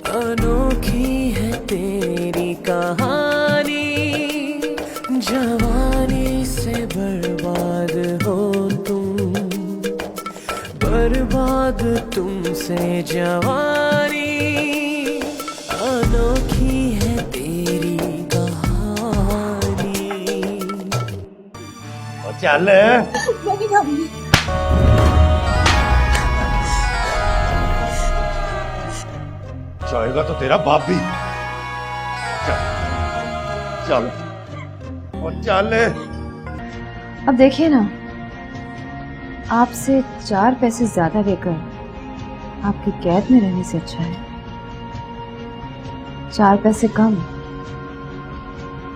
अनोखी है तेरी कहानी, जवानी से बर्बाद हो तुम, बर्बाद तुमसे जवानी, अनोखी है तेरी कहानी। चल मैं नहीं खाऊंगी। जाएगा तो तेरा बाप भी। चल चल और चल। अब देखिए ना, आपसे 4 पैसे ज्यादा लेकर आपकी कैद में रहने से अच्छा है 4 पैसे कम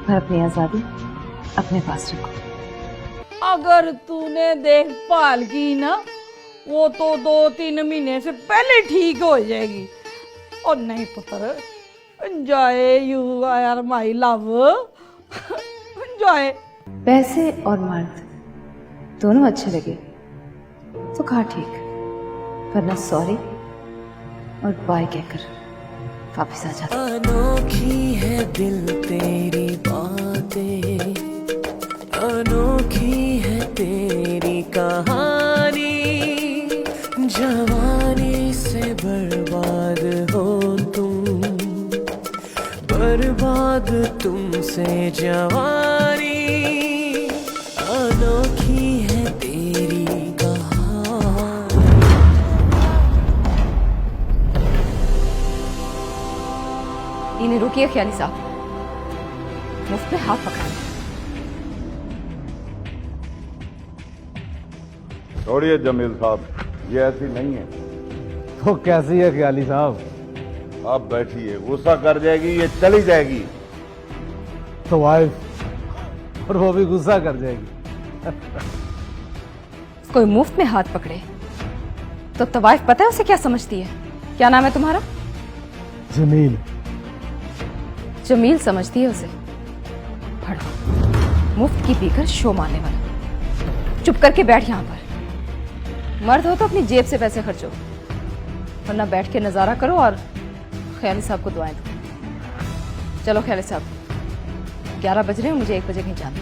पर अपनी आजादी अपने पास रखो। अगर तूने देखभाल की ना, वो तो 2-3 महीने से पहले ठीक हो जाएगी। और नहीं पुत्र, enjoy you are my love, enjoy. पैसे और मर्द दोनों अच्छे लगे तो कहा ठीक, वरना सॉरी और बाय कहकर वापस आ जाता। अनोखी है दिल तेरी बातें, अनोखी है तेरी कहानी, जवानी से बर्बाद हो तुम, बर्बाद तुमसे जवानी, अनोखी है तेरी कहानी। इन्हें रुकिए ख्याली साहब, मुफ्त में हाथ पकड़ाए। छोड़िए जमील साहब, ये ऐसी नहीं है। तो कैसी है ख्याली साहब? आप बैठिए, गुस्सा कर जाएगी, ये चली जाएगी। तो वाइफ, और वो भी गुस्सा कर जाएगी। कोई मुफ्त में हाथ पकड़े तो तवाइफ पता है उसे क्या समझती है? क्या नाम है तुम्हारा? जमील। जमील समझती है उसे। पढ़ो, मुफ्त की पीकर शो मारने वाला। चुप करके बैठ यहां पर। मर्द हो तो अपनी जेब से पैसे खर्चो, वरना बैठ के नजारा करो और ख्याली साहब को दुआएं दो। चलो ख्याली साहब, 11 बज रहे हैं, मुझे 1 बजे कहीं जाना है।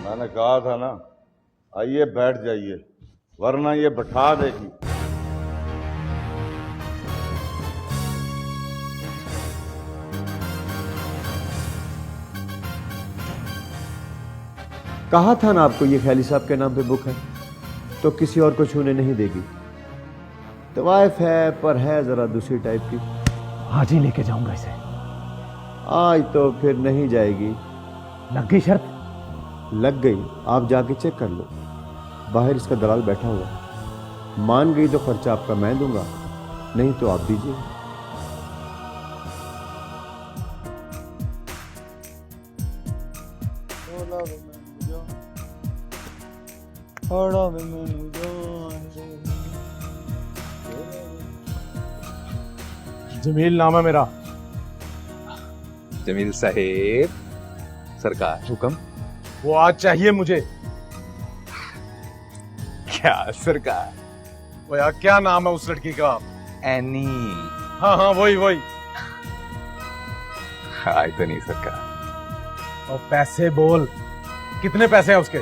मैंने कहा था ना, आइए बैठ जाइए, वरना ये बैठा देगी। कहा था ना आपको ये ख्याली साहब के नाम पे बुक है, तो किसी और को छूने नहीं देगी। तवाइफ है पर है जरा दूसरी टाइप की। आज ही लेके जाऊंगा इसे। आज तो फिर नहीं जाएगी। लग गई शर्त? लग गई। आप जाके चेक कर लो, बाहर इसका दलाल बैठा हुआ। मान गई तो खर्चा आपका मैं दूंगा, नहीं तो आप दीजिए। जमील नाम है मेरा। जमील साहेब, सरकार हुक्म। वो आज चाहिए मुझे। क्या सरकार? वो यार क्या नाम है उस लड़की का? एनी। हाँ हाँ वही वही। आज तो नहीं सरकार। और पैसे बोल, कितने पैसे हैं उसके?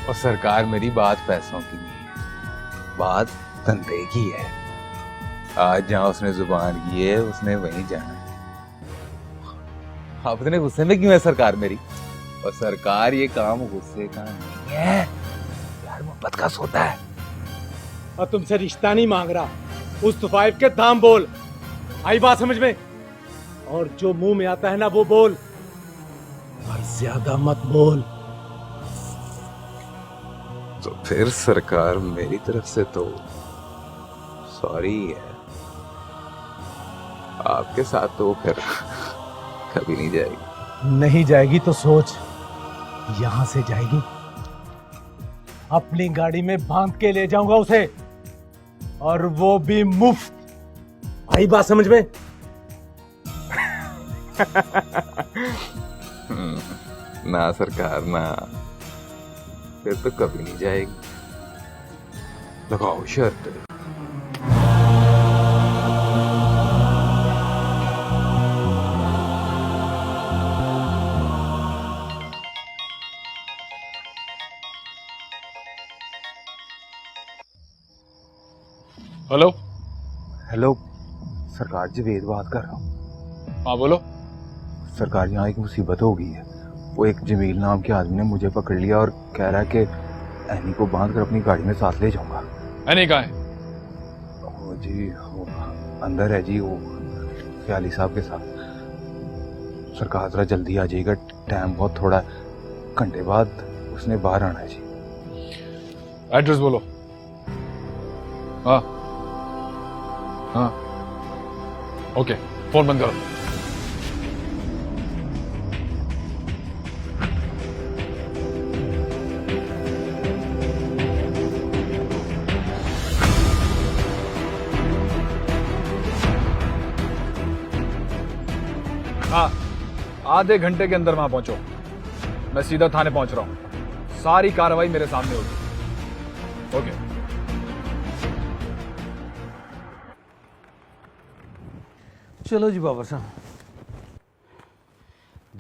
और सरकार मेरी बात पैसों की नहीं है, बात धंधे की है। आज जहां उसने जुबान की है उसने वहीं जाना है। आप इतने गुस्से में क्यों है सरकार मेरी? और सरकार ये काम गुस्से का नहीं है, यार मोहब्बत का सोता है। और तुमसे रिश्ता नहीं मांग रहा, उस तवाइफ के दाम बोल। आई बात समझ में? और जो मुंह में आता है ना वो बोल, और ज्यादा मत बोल। तो फिर सरकार मेरी तरफ से तो सॉरी है, आपके साथ तो फिर कभी नहीं जाएगी। नहीं जाएगी तो सोच, यहां से जाएगी, अपनी गाड़ी में बांध के ले जाऊंगा उसे, और वो भी मुफ्त। आई बात समझ में? ना सरकार ना, फिर तो कभी नहीं जाएगी। लगाओ शर्त। हेलो। हेलो सरकार, जवेद बात कर रहा हूँ। हाँ बोलो। सरकार, यहाँ एक मुसीबत हो गई है। वो एक जमील नाम के आदमी ने मुझे पकड़ लिया और कह रहा है कि एनी को बांध कर अपनी गाड़ी में साथ ले जाऊंगा। एनी कहाँ है? ओ जी, वो अंदर है जी, वो ख्याली साहब के साथ। सरकार जरा जल्दी आ जाइएगा, टाइम बहुत थोड़ा है, घंटे बाद उसने बाहर आना है जी। एड्रेस बोलो। हाँ हाँ ओके, फोन बंद करो। हाँ, आधे घंटे के अंदर वहां पहुंचो। मैं सीधा थाने पहुंच रहा हूं। सारी कार्रवाई मेरे सामने होगी। ओके। चलो जी बाबा साहब।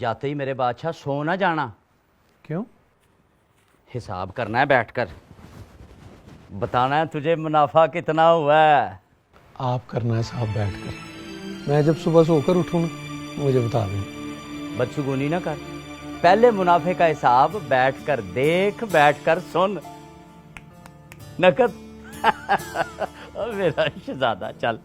जाते ही मेरे बादशाह सो ना जाना। क्यों? हिसाब करना है बैठकर, बताना है तुझे मुनाफा कितना हुआ है। आप करना है साहब बैठकर, मैं जब सुबह सोकर उठूँ ना मुझे बता दें। बदशुगुनी ना कर, पहले मुनाफे का हिसाब बैठकर देख, बैठकर सुन। नकद मेरा शहजादा, चल।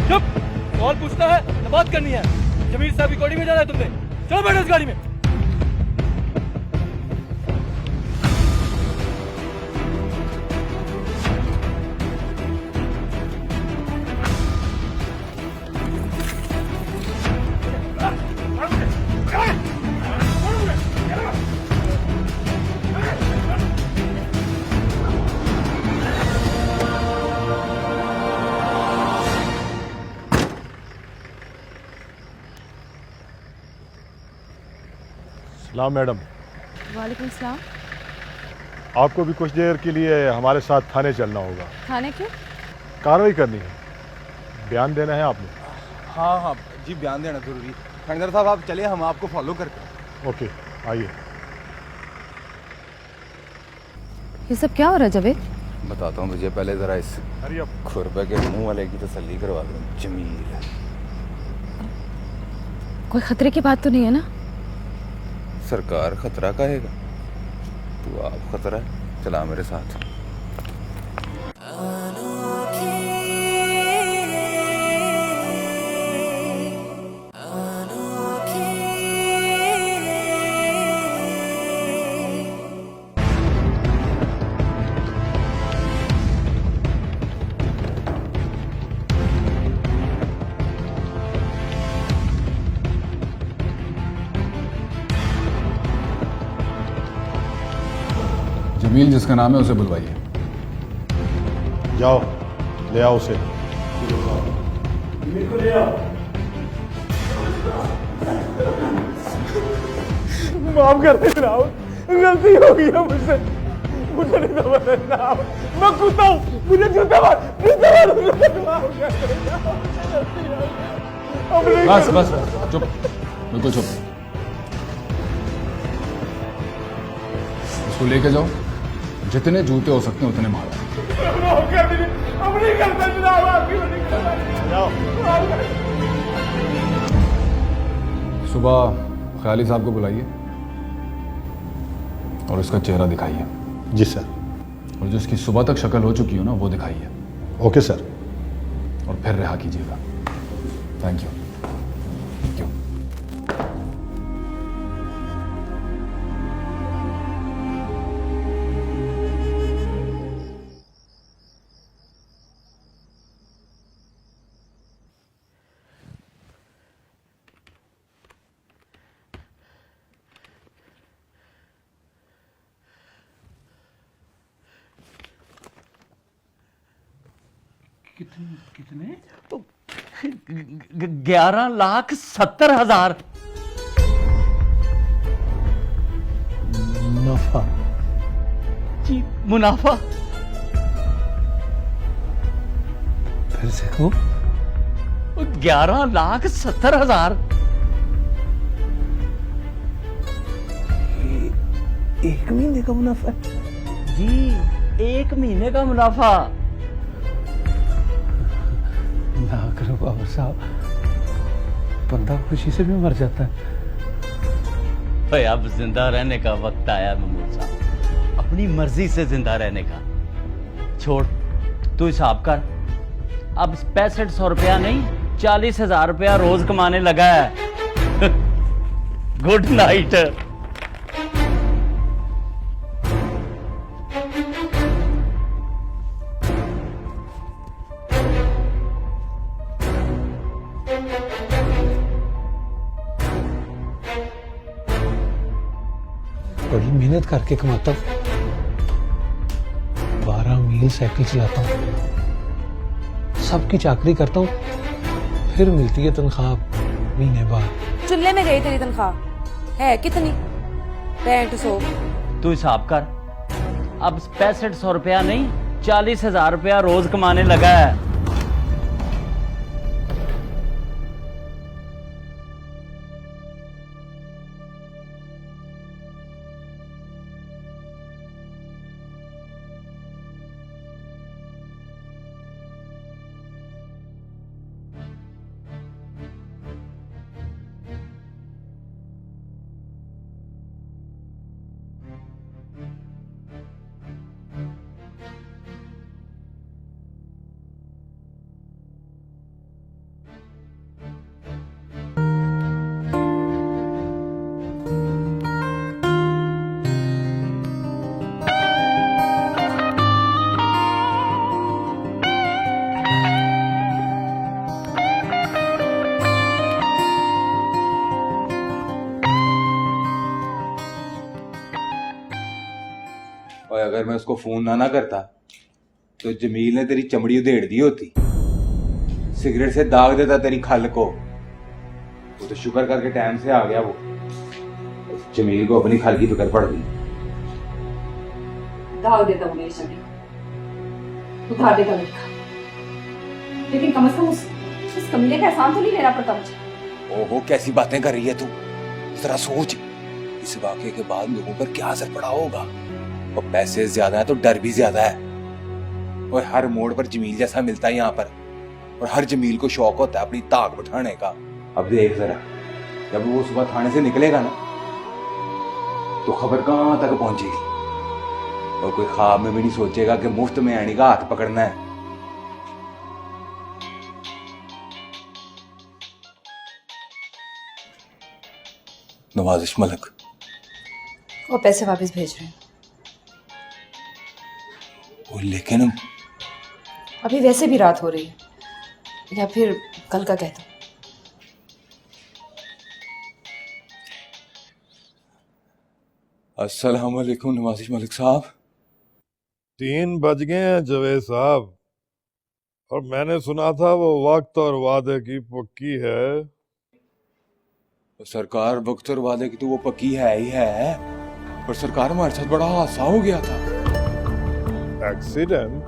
चुप! सवाल पूछना है, बात करनी है। जमील साहब की कोठी में जाना है तुमने। चलो बैठो इस गाड़ी में। सलाम मैडम। वालेकुम सलाम। आपको भी कुछ देर के लिए हमारे साथ थाने चलना होगा। थाने क्यों? कार्रवाई करनी है, बयान देना है आपने। हाँ हाँ जी, बयान देना जरूरी। थानेदार साहब आप चलिए, हम आपको फॉलो करते। ओके आइए। ये सब क्या हो रहा है जावेद? बताता हूँ तुझे, पहले जरा इस खुरपे के मुंह वाले की तसल्ली करवा दूँ। जमील, कोई खतरे की बात तो नहीं है ना? सरकार खतरा कहेगा, तू आप खतरा है। चला मेरे साथ। जमील जिसका नाम है उसे बुलवाइए। जाओ ले आओ उसे। माफ कर दे जनाब, गलती हो गई है मुझसे। मुझे नहीं समझ जनाब, मैं कुत्ता हूँ, मुझे जूता मार, बस बस चुप, बिल्कुल चुप। इसको लेके जाओ, जितने जूते हो सकते हैं उतने मारो। अब नहीं करता जनाब, आपकी नहीं करता। सुबह ख्याली साहब को बुलाइए और इसका चेहरा दिखाइए। जी सर। और जो इसकी सुबह तक शक्ल हो चुकी हो ना, वो दिखाइए। Okay sir. और फिर रिहा कीजिएगा। Thank you. Thank you. कितने? 11,70,000 नफा। जी मुनाफा। फिर से कहूं? 11,70,000। एक महीने का मुनाफा है? जी 1 महीने का मुनाफा। ना करो बाबर साहब, बंदा खुशी से भी मर जाता है। भाई अब जिंदा रहने का वक्त आया महमूद साहब, अपनी मर्जी से जिंदा रहने का। छोड़, तू हिसाब कर, अब 6500 रुपया नहीं 40,000 रुपया रोज कमाने लगा है। Good night. बड़ी मेहनत करके कमाता हूँ, 12 मील साइकिल चलाता हूँ, सबकी चाकरी करता हूँ, फिर मिलती है तनख्वाह महीने बाद। चुल्ले में गई तेरी तनख्वाह है कितनी? 6500। तू हिसाब कर, अब 6500 रुपया नहीं 40,000 रुपया रोज कमाने लगा है। और अगर मैं उसको फोन ना करता तो जमील ने तेरी चमड़ी उधेड़ दी होती, सिगरेट से दाग देता तेरी खल को। वो तो शुक्र करके टाइम से आ गया। वो जमील को अपनी खल की फिक्र पड़ गई। दाग देता हूँ मेरी चमड़ी, उतार देता मेरी खाल, लेकिन कम से कम उस कमीने का एहसान तो नहीं लेना पड़ता मुझे। ओहो, कैसी बातें कर रही है तू? जरा सोच, इस वाकये के बाद लोगों पर क्या असर पड़ा होगा। और पैसे ज्यादा है तो डर भी ज्यादा है। और हर मोड़ पर जमील जैसा मिलता है यहाँ पर, और हर जमील को शौक होता है अपनी ताक बैठाने का। अब देख जरा, जब वो सुबह थाने से निकलेगा ना तो खबर कहां तक पहुंचेगी। और कोई ख्वाब में भी नहीं सोचेगा कि मुफ्त में आने का हाथ पकड़ना है। नवाजिश मलिक, वो पैसे वापस भेज रहे हैं। लेकिन अभी वैसे भी रात हो रही है, या फिर कल का कहता हूँ। अस्सलाम वालेकुम नवाजिश मलिक साहब। 3 बज गए हैं जवेद साहब, और मैंने सुना था वो वक्त और वादे की पक्की है। सरकार, वक्त और वादे की तो वो पक्की है ही है, पर सरकार हमारे साथ बड़ा हादसा हो गया था। एक्सीडेंट?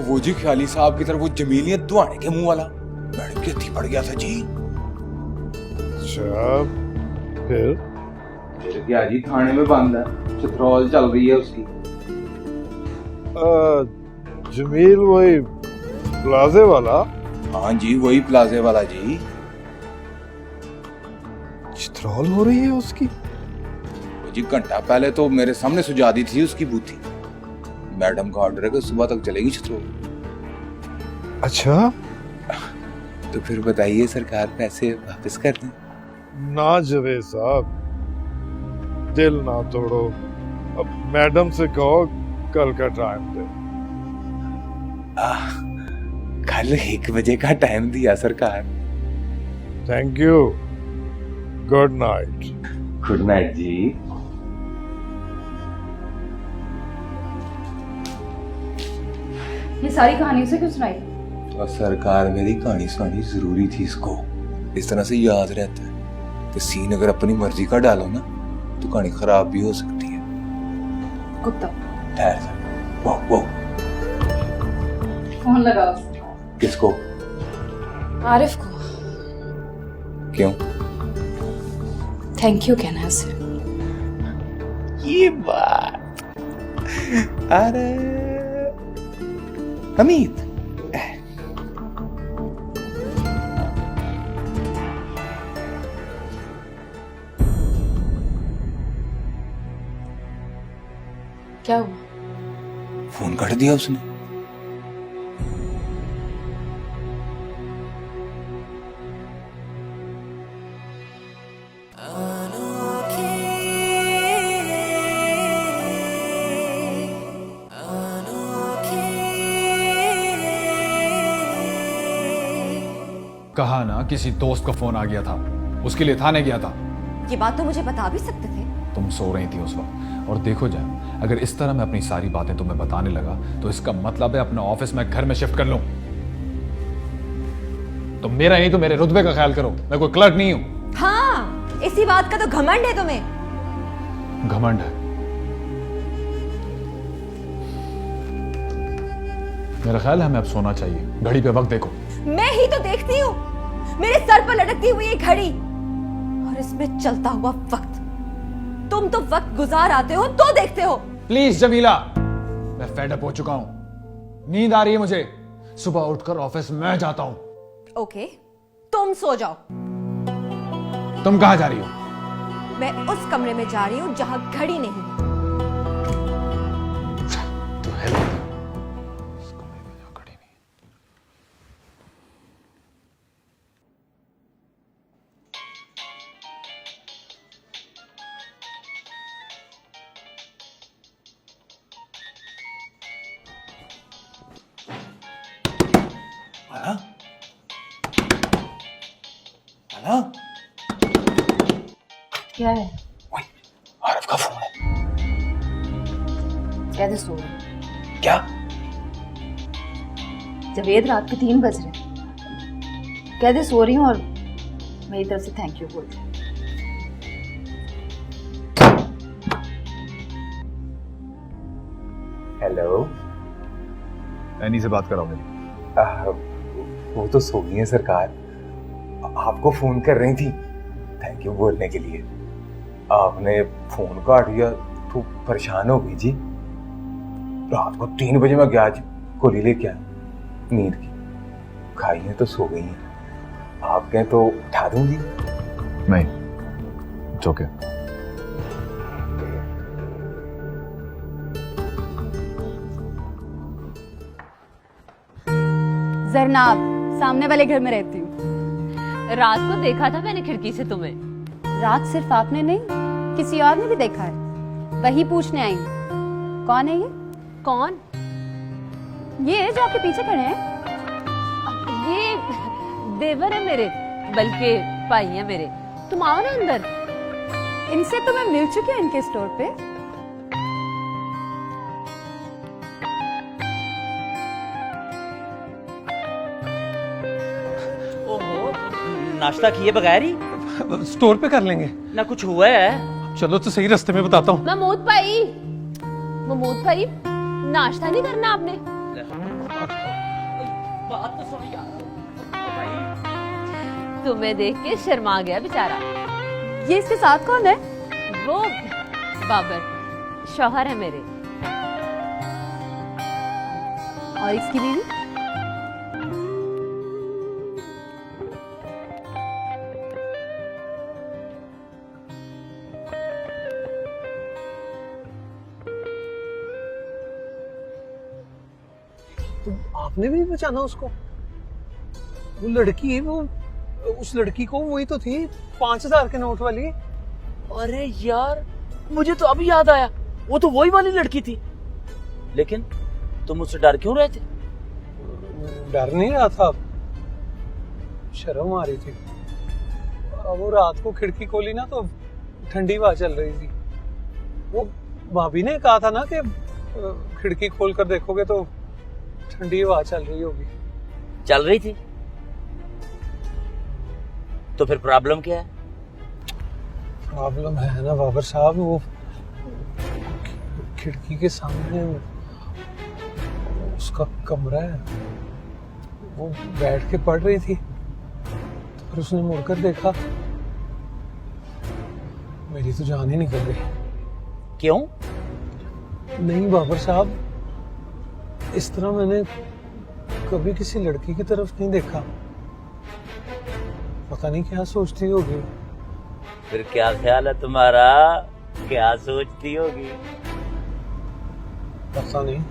वो जी ख्याली साहब की तरफ वो जमीलियत दुआने के मुंह वाला मैडम के हथी पड़ गया था जी। अच्छा, फिर क्या जी, थाने में बंद है, चित्रोल चल रही है उसकी। जमील वही प्लाजे वाला? हाँ जी, वही प्लाजे वाला जी। चित्रोल हो रही है उसकी? वो जी घंटा पहले तो मेरे सामने सुझा दी थी उसकी बूथी। मैडम का ऑर्डर है कि सुबह तक चलेगी चित्रोल। अच्छा, तो फिर बताइए, सरकार पैसे वापस कर दें? ना जवेद साहब, दिल ना तोड़ो। अब मैडम से कहो कल का टाइम दे। कल 1 बजे का टाइम दिया सरकार। Thank you, good night. Good night जी। ये सारी कहानी उसे क्यों सुनाई? और सरकार मेरी कहानी सुनानी जरूरी थी इसको, इस तरह से याद रहता है। तो सीन अगर अपनी मर्जी का डालो ना तो कहानी खराब भी हो सकती है। कुत्ता ठहर जा। वो फोन लगाओ। किसको? आरिफ को। क्यों? थैंक यू कहना है उसे। ये बात। अरे हमीद, क्या हुआ? फोन काट दिया उसने। कहा ना किसी दोस्त का फोन आ गया था, उसके लिए थाने गया था। ये बात तो मुझे बता भी सकते थे। तुम सो रही थी उस वक्त। और देखो जाए, अगर इस तरह मैं अपनी सारी बातें तुम्हें बताने लगा तो इसका मतलब है अपने ऑफिस में घर में शिफ्ट कर लूं। तो मेरा नहीं तो मेरे रुतबे का ख्याल करो, मैं कोई क्लर्क नहीं हूं। हाँ, इसी बात का तो घमंड है तुम्हें। घमंड है? मेरा ख्याल है हमें अब सोना चाहिए। घड़ी पे वक्त देखो। मैं ही तो देखती हूँ, मेरे सर पर लटकती हुई ये घड़ी और इसमें चलता हुआ वक्त। तुम तो वक्त गुजार आते हो तो देखते हो। प्लीज जमीला, मैं फेड अप हो चुका हूं, नींद आ रही है मुझे। सुबह उठकर ऑफिस मैं जाता हूं। ओके, तुम सो जाओ। तुम कहां जा रही हो? मैं उस कमरे में जा रही हूँ जहां घड़ी नहीं है। तो है उस कमरे में जहां घड़ी नहीं। आला? क्या है? आरफ का फोन है। कैसे सो रहे? क्या? जवेद रात के 3 बज रहे। कैसे सो रही हूँ और मेरी तरफ से थैंक यू बोल रही हूँ। हेलो, एनी से बात कराओ मेरी। वो तो सो गई है सरकार, आपको फोन कर रही थी थैंक यू बोलने के लिए। आपने फोन काट दिया तो परेशान हो गई जी। रात को 3 बजे मैं गया जी, गोली लेके आया, नींद की खाई है तो सो गई है। आप कहें तो उठा दूंगी? नहीं, इट्स ओके। जरनाब, सामने वाले घर में रहती हूँ। रात को देखा था मैंने खिड़की से तुम्हें। रात सिर्फ आपने नहीं, किसी और ने भी देखा है। वही पूछने आई हूँ। कौन है ये? कौन? ये जो आपके पीछे खड़े हैं। ये देवर है मेरे, बल्कि भाई है मेरे। तुम आओ ना अंदर। इनसे तो मैं मिल चुकी हूँ इनके स्टोर पे। नाश्ता किए बगैर ही स्टोर पे कर लेंगे ना? कुछ हुआ है? चलो तो सही रास्ते में बताता हूँ। महमूद भाई नाश्ता नहीं करना आपने? बात तो सुनो यार। तुम्हें देख के शर्मा गया बेचारा। ये इसके साथ कौन है? वो बाबर, शौहर है मेरे। और इसकी बीवी? तो आपने भी बचाना उसको? वो लड़की, वो उस लड़की को वही तो थी 5000 के नोट वाली। अरे यार, मुझे तो अभी याद आया, वो तो वही वाली लड़की थी। लेकिन तुम मुझसे डर क्यों रहे थे? डर नहीं रहा था, शर्म आ रही थी। वो रात को खिड़की खोली ना तो ठंडी हवा चल रही थी। वो भाभी ने कहा था ना कि खिड़की खोल कर देखोगे तो ठंडी हवा चल रही होगी। चल रही थी, तो फिर प्रॉब्लम क्या है? प्रॉब्लम है ना बाबर साहब, वो खिड़की के सामने उसका कमरा है, वो बैठ के पढ़ रही थी, तो फिर उसने मुड़कर देखा, मेरी तो जान ही निकल गई। क्यों? नहीं बाबर साहब, इस तरह मैंने कभी किसी लड़की की तरफ नहीं देखा। पता नहीं क्या सोचती होगी। फिर क्या ख्याल है तुम्हारा? क्या सोचती होगी? पता नहीं,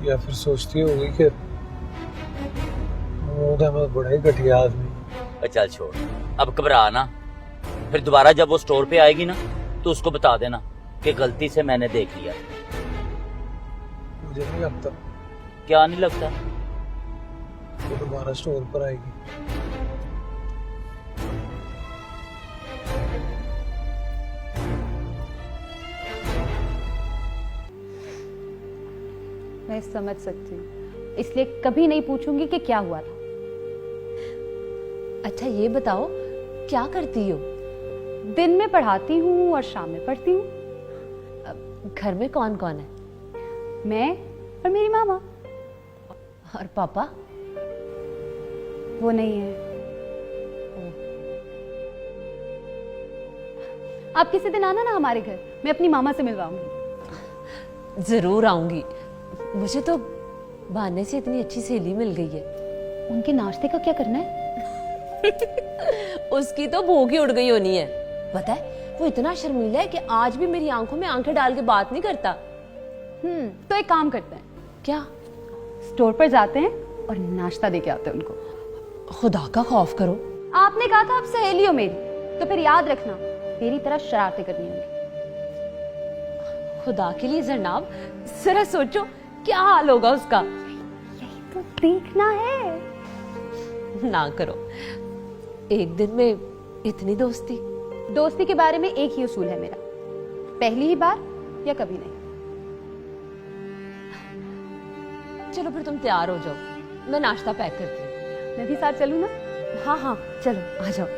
या फिर सोचती होगी कि महमूद अहमद बड़ा ही घटिया आदमी। चल छोड़, अब घबरा ना। फिर दोबारा जब वो स्टोर पे आएगी ना, तो उसको बता देना कि गलती से मैंने देख लिया। मुझे नहीं लगता। क्या नहीं लगता? वो दोबारा स्टोर पर आएगी। मैं समझ सकती हूँ, इसलिए कभी नहीं पूछूंगी कि क्या हुआ था। अच्छा ये बताओ, क्या करती हो? दिन में पढ़ाती हूँ और शाम में पढ़ती हूँ। घर में कौन कौन है? मैं और मेरी मामा। और पापा? वो नहीं है। आप किसी दिन आना ना हमारे घर, मैं अपनी मामा से मिलवाऊंगी। जरूर आऊंगी। मुझे तो बहाने से इतनी अच्छी सहेली मिल गई है। उनके नाश्ते का क्या करना है? उसकी तो भूख ही उड़ गई होनी है। पता है, वो इतना शर्मीला है कि आज भी मेरी आंखों में आंखें डाल के बात नहीं करता। तो एक काम करते हैं। क्या? स्टोर पर जाते हैं और नाश्ता दे के आते हैं उनको। खुदा का खौफ करो। आपने कहा था आप सहेली हो मेरी, तो फिर याद रखना मेरी तरह शरारतें करनी होंगी। खुदा के लिए जनाब, जरा सोचो क्या हाल होगा उसका। यही तो देखना है। ना करो, एक दिन में इतनी दोस्ती। दोस्ती के बारे में एक ही उसूल है मेरा, पहली ही बार या कभी नहीं। चलो फिर तुम तैयार हो जाओ, मैं नाश्ता पैक करती हूँ। मैं भी साथ चलूं ना? हाँ हाँ चलो आ जाओ।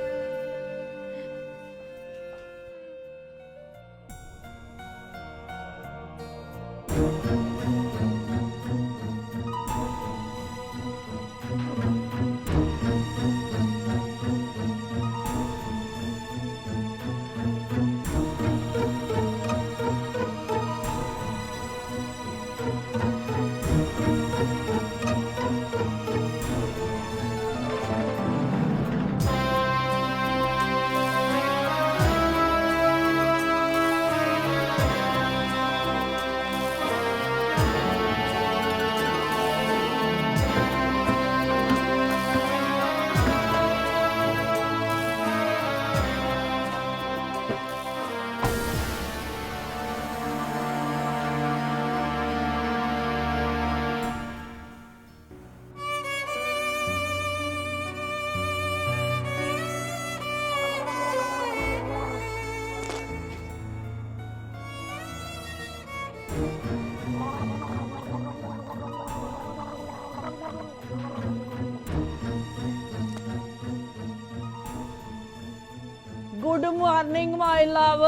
Good morning my love.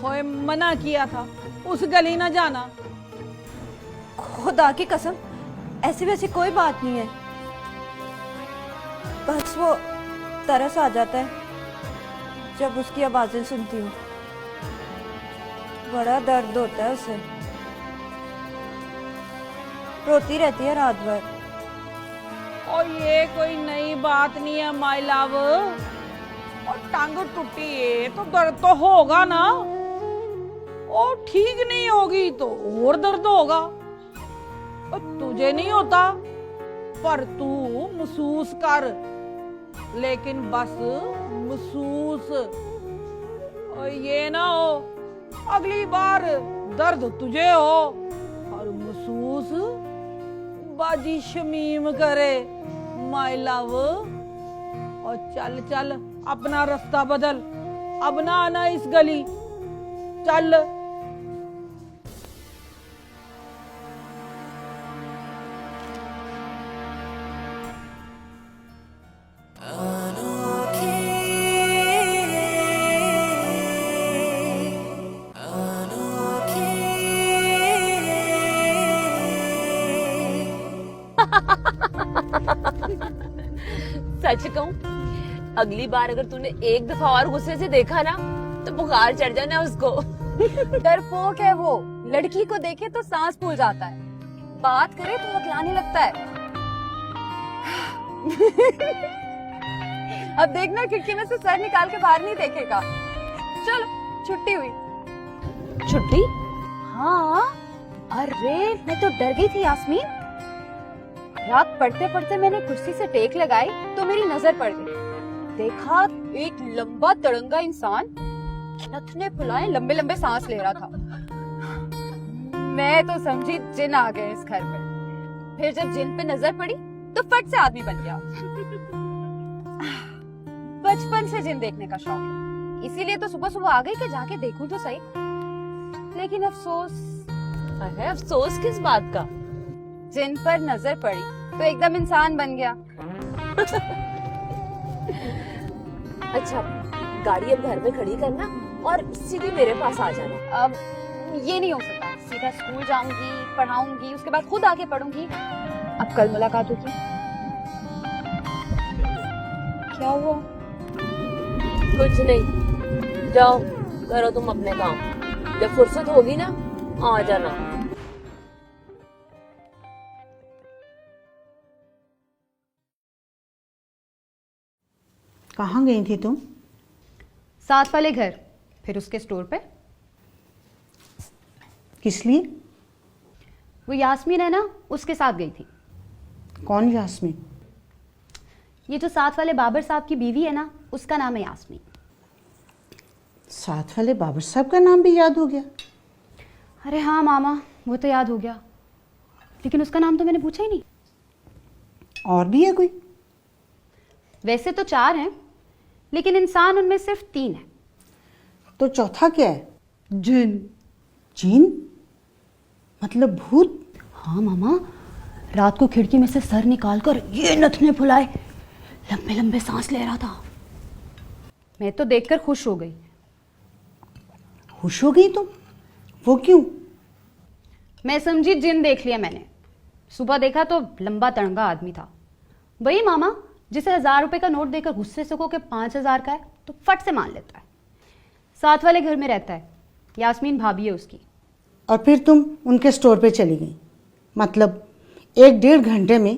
होए मना किया था, उस गली ना जाना। खुदा की कसम, ऐसी वैसी कोई बात नहीं है, बस वो तरस आ जाता है जब उसकी आवाजें सुनती हूँ। बड़ा दर्द होता है उसे, रोती रहती है रात भर। और ये कोई नई बात नहीं है माय लव। और टांग टूटी है तो दर्द तो होगा ना, और ठीक नहीं होगी तो और दर्द होगा। और तुझे नहीं होता, पर तू महसूस कर, लेकिन बस महसूस। और ये ना हो अगली बार दर्द तुझे हो और महसूस बाजी शमीम करे माय लव। और चल चल अपना रास्ता बदल, अब ना आना इस गली, चल। सच कहूं, अगली बार अगर तूने एक दफा और गुस्से से देखा ना तो बुखार चढ़ जाना उसको। डरपोक है वो, लड़की को देखे तो सांस फूल जाता है, बात करे तो हकलाने लगता है। अब देखना खिड़की में से सर निकाल के बाहर नहीं देखेगा। चलो छुट्टी हुई। छुट्टी? हाँ, अरे मैं तो डर गई थी यास्मीन। रात पढ़ते पढ़ते मैंने कुर्सी से टेक लगाई तो मेरी नजर पड़ गई। देखा एक लंबा तड़ंगा इंसान नथने फुलाए लंबे लंबे सांस ले रहा था। मैं तो समझी जिन आ गए इस घर में। फिर जब जिन पे नजर पड़ी तो फट से आदमी बन गया। बचपन से जिन देखने का शौक है, इसीलिए तो सुबह सुबह आ गई कि जाके देखूं तो सही। लेकिन अफसोस। अरे अफसोस किस बात का? जिन पर नजर पड़ी तो एकदम इंसान बन गया। अच्छा, गाड़ी अब घर में खड़ी करना और सीधी मेरे पास आ जाना। अब ये नहीं हो सकता। सीधा स्कूल जाऊंगी, पढ़ाऊंगी, उसके बाद खुद आके पढ़ूंगी। अब कल मुलाकात होगी। क्या हुआ? कुछ नहीं, जाओ करो तुम अपने काम। जब फुर्सत होगी ना आ जाना। कहाँ गई थी तुम? साथ वाले घर, फिर उसके स्टोर पे। किस लिए? वो यास्मीन है ना, उसके साथ गई थी। कौन यास्मीन? ये जो साथ वाले बाबर साहब की बीवी है ना, उसका नाम है यास्मीन। साथ वाले बाबर साहब का नाम भी याद हो गया? अरे हाँ मामा, वो तो याद हो गया, लेकिन उसका नाम तो मैंने पूछा ही नहीं। और भी है कोई? वैसे तो 4 हैं, लेकिन इंसान उनमें सिर्फ 3 है। तो चौथा क्या है? जिन। जिन? मतलब भूत? हाँ मामा, रात को खिड़की में से सर निकालकर ये नथने फुलाए लंबे लंबे सांस ले रहा था। मैं तो देखकर खुश हो गई। खुश हो गई तुम? वो क्यों? मैं समझी जिन देख लिया मैंने। सुबह देखा तो लंबा तड़ंगा आदमी था। वही मामा जिसे 1000 रुपए का नोट देकर गुस्से से को के 5000 का है तो फट से मान लेता है। साथ वाले घर में रहता है, यास्मीन भाभी है उसकी। और फिर तुम उनके स्टोर पे चली गई? मतलब 1-1.5 घंटे में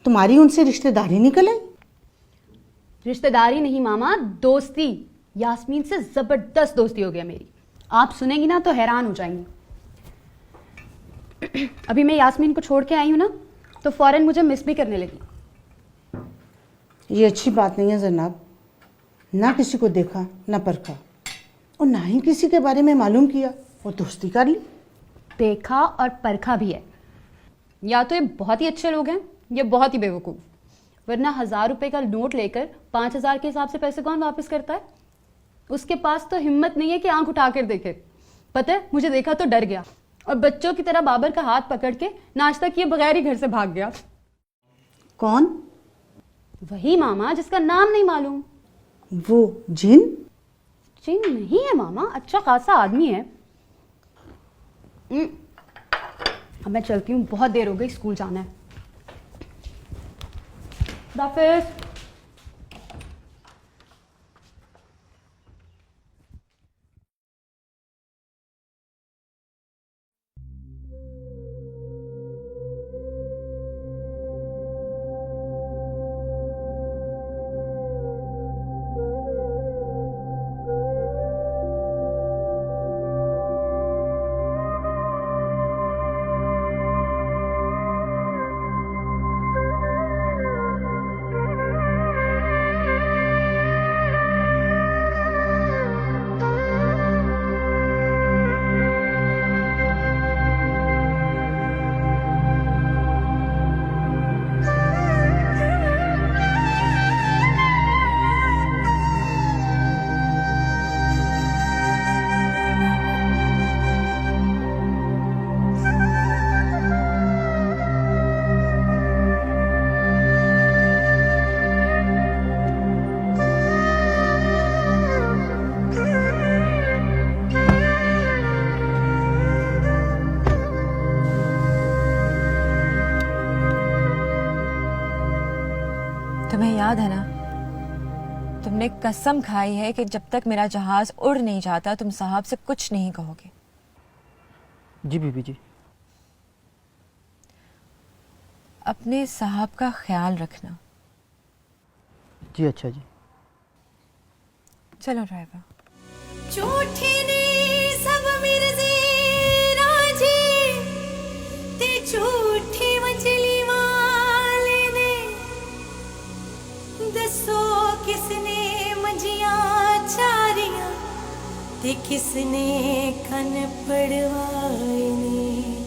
तुम्हारी उनसे रिश्तेदारी निकल आई? रिश्तेदारी नहीं मामा, दोस्ती। यास्मीन से जबरदस्त दोस्ती हो गया मेरी। आप सुनेंगी ना तो हैरान हो जाएंगी। अभी मैं यास्मीन को छोड़ के आई हूं ना, तो फौरन मुझे मिस भी करने लगी। ये अच्छी बात नहीं है जनाब। ना किसी को देखा, ना परखा, और ना ही किसी के बारे में मालूम किया और दोस्ती कर ली। देखा और परखा भी है। या तो ये बहुत ही अच्छे लोग हैं या बहुत ही बेवकूफ़, वरना 1000 रुपए का नोट लेकर 5000 के हिसाब से पैसे कौन वापस करता है? उसके पास तो हिम्मत नहीं है कि आंख उठाकर देखे। पता है, मुझे देखा तो डर गया और बच्चों की तरह बाबर का हाथ पकड़ के नाश्ता किए बगैर ही घर से भाग गया। कौन? वही मामा जिसका नाम नहीं मालूम। वो जिन? जिन नहीं है मामा, अच्छा खासा आदमी है। अब मैं चलती हूँ, बहुत देर हो गई, स्कूल जाना है। खुदाफिज। तुम्हें याद है ना, तुमने कसम खाई है कि जब तक मेरा जहाज उड़ नहीं जाता तुम साहब से कुछ नहीं कहोगे। जी बीबी जी। अपने साहब का ख्याल रखना। जी अच्छा जी। चलो ड्राइवर। झूठे ने सब मिर्जे राजी ते झूठी मछली वाले ने, दसो किसने मजियां चारियां ते किसने कन पड़वाए ने।